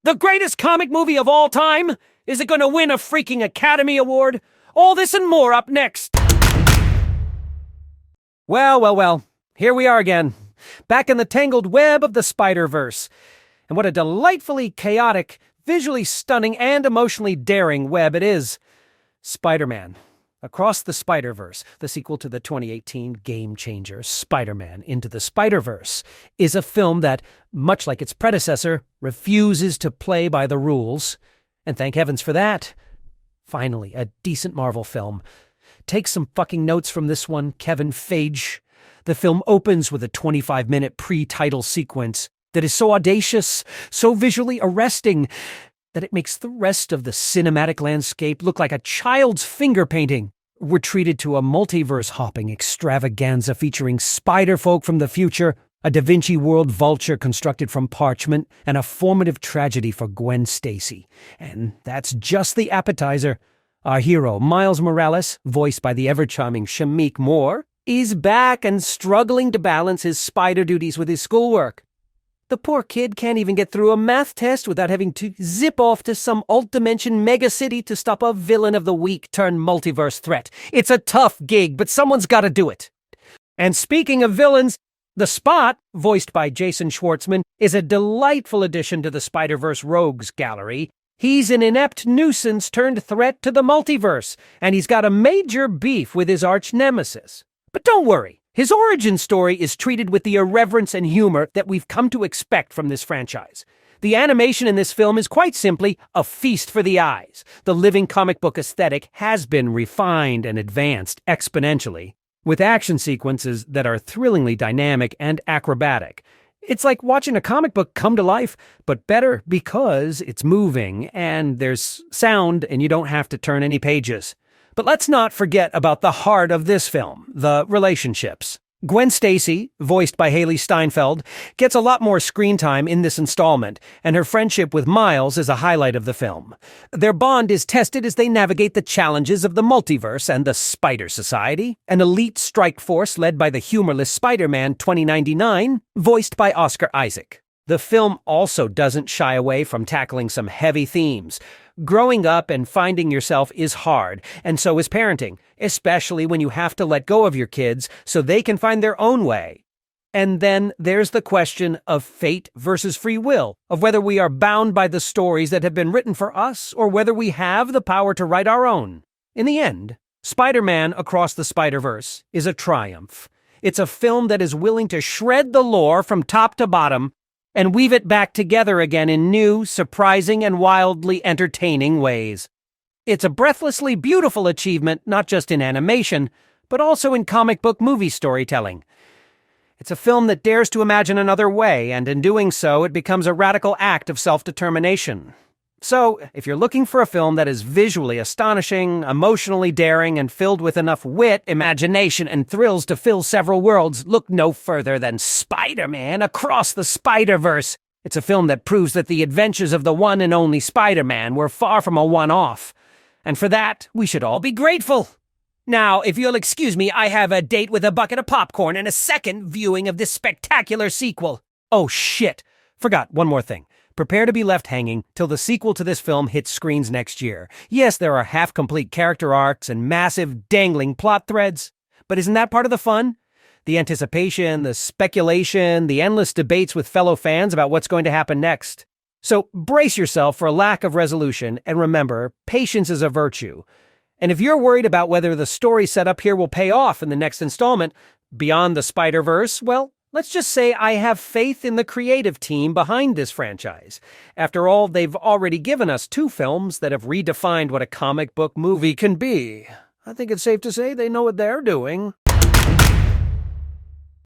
The greatest comic movie of all time? Is it gonna win a freaking Academy Award? All this and more up next. Well. Here we are again. Back in the tangled web of the Spider-Verse. And what a delightfully chaotic, visually stunning, and emotionally daring web it is. Spider-Man. Across the Spider-Verse, the sequel to the 2018 game-changer Spider-Man Into the Spider-Verse, is a film that, much like its predecessor, refuses to play by the rules. And thank heavens for that. Finally, a decent Marvel film. Take some fucking notes from this one, Kevin Feige. The film opens with a 25-minute pre-title sequence that is so audacious, so visually arresting, that it makes the rest of the cinematic landscape look like a child's finger painting. We're treated to a multiverse-hopping extravaganza featuring spider-folk from the future, a Da Vinci world vulture constructed from parchment, and a formative tragedy for Gwen Stacy. And that's just the appetizer. Our hero, Miles Morales, voiced by the ever-charming Shameik Moore, is back and struggling to balance his spider duties with his schoolwork. The poor kid can't even get through a math test without having to zip off to some alt-dimension megacity to stop a villain of the week turned multiverse threat. It's a tough gig, but someone's got to do it. And speaking of villains, the Spot, voiced by Jason Schwartzman, is a delightful addition to the Spider-Verse Rogues gallery. He's an inept nuisance turned threat to the multiverse, and he's got a major beef with his arch-nemesis. But don't worry, his origin story is treated with the irreverence and humor that we've come to expect from this franchise. The animation in this film is quite simply a feast for the eyes. The living comic book aesthetic has been refined and advanced exponentially, with action sequences that are thrillingly dynamic and acrobatic. It's like watching a comic book come to life, but better because it's moving, and there's sound and you don't have to turn any pages. But let's not forget about the heart of this film, the relationships. Gwen Stacy, voiced by Haley Steinfeld, gets a lot more screen time in this installment, and her friendship with Miles is a highlight of the film. Their bond is tested as they navigate the challenges of the multiverse and the Spider Society, an elite strike force led by the humorless Spider-Man 2099, voiced by Oscar Isaac. The film also doesn't shy away from tackling some heavy themes. Growing up and finding yourself is hard, and so is parenting, especially when you have to let go of your kids so they can find their own way. And then there's the question of fate versus free will, of whether we are bound by the stories that have been written for us or whether we have the power to write our own. In the end, Spider-Man Across the Spider-Verse is a triumph. It's a film that is willing to shred the lore from top to bottom and weave it back together again in new, surprising, and wildly entertaining ways. It's a breathlessly beautiful achievement, not just in animation, but also in comic book movie storytelling. It's a film that dares to imagine another way, and in doing so, it becomes a radical act of self-determination. So, if you're looking for a film that is visually astonishing, emotionally daring, and filled with enough wit, imagination, and thrills to fill several worlds, look no further than Spider-Man Across the Spider-Verse. It's a film that proves that the adventures of the one and only Spider-Man were far from a one-off. And for that, we should all be grateful. Now, if you'll excuse me, I have a date with a bucket of popcorn and a second viewing of this spectacular sequel. Oh, shit. Forgot one more thing. Prepare to be left hanging till the sequel to this film hits screens next year. Yes, there are half-complete character arcs and massive, dangling plot threads. But isn't that part of the fun? The anticipation, the speculation, the endless debates with fellow fans about what's going to happen next. So brace yourself for a lack of resolution, and remember, patience is a virtue. And if you're worried about whether the story set up here will pay off in the next installment, Beyond the Spider-Verse, well, let's just say I have faith in the creative team behind this franchise. After all, they've already given us 2 films that have redefined what a comic book movie can be. I think it's safe to say they know what they're doing.